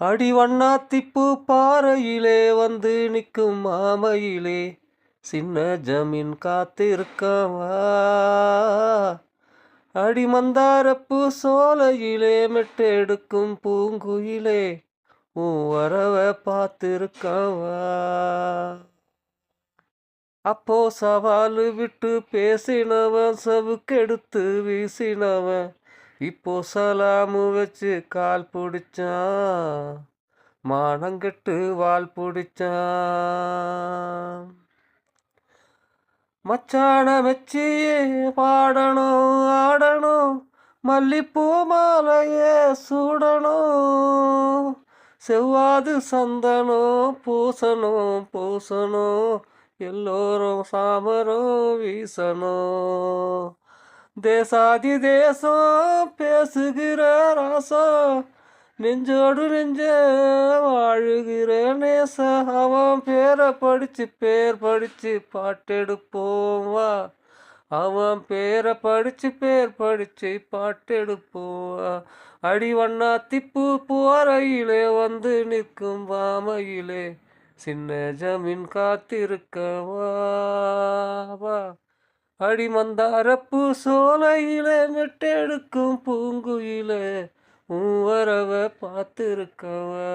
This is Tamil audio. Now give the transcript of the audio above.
அடிவண்ணாத்திப்பூ பாறையிலே வந்து நிற்கும் மாமையிலே சின்ன ஜமீன் காத்திருக்கவா. அடிமந்தாரப்பூ சோலையிலே மெட்டெடுக்கும் பூங்குயிலே உன் வரவ பார்த்திருக்கவா. அப்போ சவாலு விட்டு பேசினவன் சவுக்கெடுத்து வீசினவன் இப்போ சலாமு வச்சு கால் பிடிச்சான், மானங்கெட்டு வால் பிடிச்சான். மச்சான மெச்சியே பாடணும் ஆடணும், மல்லிப்பூ மாலையே சூடணும், செவ்வாது சந்தனம் பூசணும், எல்லோரும் சாமரம் வீசணும். தேசாதி தேசம் பேசுகிற ராசம், நெஞ்சோடு நெஞ்ச வாழுகிற நேச, அவன் பேரை படிச்சு பேர் படிச்சு பாட்டெடுப்போம் வா. அவன் பேரை படிச்சு பேர் படிச்சு பாட்டெடுப்போம் வா. அடிவண்ணாத்திப்பூ போறையிலே வந்து நிற்கும் வாமையிலே சின்ன ஜமீன் காத்திருக்கவா. அடிமந்தாரப்பூ சோலையிலே மெட்டெடுக்கும் பூங்குயிலே உன் வரவ பார்த்திருக்கவா.